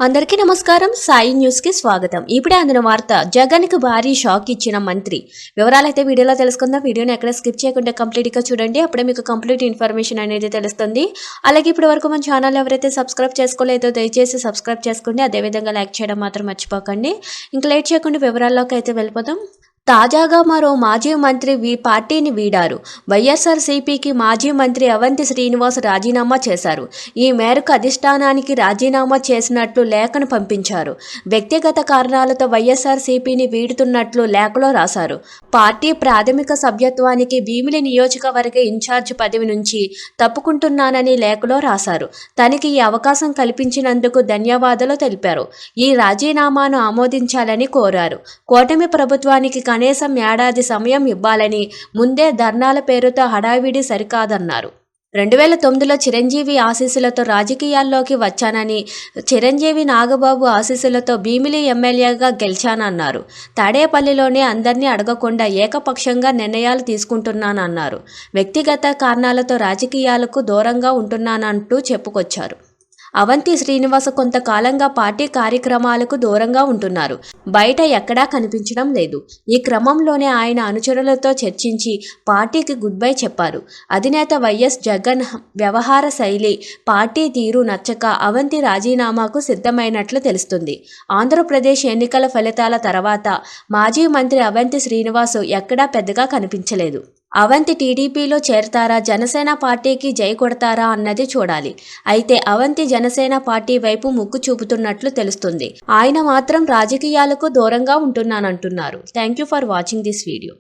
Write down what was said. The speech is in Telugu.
అందరికీ నమస్కారం. సాయి న్యూస్ కి స్వాగతం. ఇప్పుడే అందిన వార్త, జగన్ కి భారీ షాక్ ఇచ్చిన మంత్రి. వివరాలైతే వీడియోలో తెలుసుకుందాం. వీడియోని ఎక్కడ స్కిప్ చేయకుండా కంప్లీట్ గా చూడండి. అప్పుడే మీకు కంప్లీట్ ఇన్ఫర్మేషన్ అనేది తెలుస్తుంది. అలాగే ఇప్పటి వరకు మన ఛానల్ ఎవరైతే సబ్స్క్రైబ్ చేసుకోలేదో దయచేసి సబ్స్క్రైబ్ చేసుకోండి. అదేవిధంగా లైక్ చేయడం మాత్రం మర్చిపోకండి. ఇంకా లేట్ చేయకుండా వివరాల్లోకి అయితే వెళ్ళిపోదాం. తాజాగా మరో మాజీ మంత్రి పార్టీని వీడారు. వైఎస్ఆర్సీపీకి మాజీ మంత్రి అవంతి శ్రీనివాస్ రాజీనామా చేశారు. ఈ మేరకు అధిష్టానానికి రాజీనామా చేసినట్లు లేఖను పంపించారు. వ్యక్తిగత కారణాలతో వైఎస్ఆర్సీపీని వీడుతున్నట్లు లేఖలో రాశారు. పార్టీ ప్రాథమిక సభ్యత్వానికి భీమిలి నియోజకవర్గ ఇన్ఛార్జ్ పదవి నుంచి తప్పుకుంటున్నానని లేఖలో రాశారు. తనకి ఈ అవకాశం కల్పించినందుకు ధన్యవాదాలు తెలిపారు. ఈ రాజీనామాను ఆమోదించాలని కోరారు. కూటమి ప్రభుత్వానికి కనీసం ఏడాది సమయం ఇవ్వాలని, ముందే ధర్నాల పేరుతో హడావిడి సరికాదన్నారు. 2009లో చిరంజీవి ఆశీస్సులతో రాజకీయాల్లోకి వచ్చానని, చిరంజీవి నాగబాబు ఆశీస్సులతో భీమిలి ఎమ్మెల్యేగా గెలిచానన్నారు. తాడేపల్లిలోనే అందరినీ అడగకుండా ఏకపక్షంగా నిర్ణయాలు తీసుకుంటున్నానన్నారు. వ్యక్తిగత కారణాలతో రాజకీయాలకు దూరంగా ఉంటున్నానంటూ చెప్పుకొచ్చారు. అవంతి శ్రీనివాస కొంతకాలంగా పార్టీ కార్యక్రమాలకు దూరంగా ఉంటున్నారు. బయట ఎక్కడా కనిపించడం లేదు. ఈ క్రమంలోనే ఆయన అనుచరులతో చర్చించి పార్టీకి గుడ్ బై చెప్పారు. అధినేత వైఎస్ జగన్ వ్యవహార శైలి, పార్టీ తీరు నచ్చక అవంతి రాజీనామాకు సిద్ధమైనట్లు తెలుస్తుంది. ఆంధ్రప్రదేశ్ ఎన్నికల ఫలితాల తర్వాత మాజీ మంత్రి అవంతి శ్రీనివాస్ ఎక్కడా పెద్దగా కనిపించలేదు. అవంతి టీడీపీలో చేరతారా, జనసేన పార్టీకి జై కొడతారా అన్నది చూడాలి. అయితే అవంతి జనసేన పార్టీ వైపు మొగ్గు చూపుతున్నట్లు తెలుస్తుంది. ఆయన మాత్రం రాజకీయాలకు దూరంగా ఉంటున్నానంటున్నారు. Thank you for watching this video.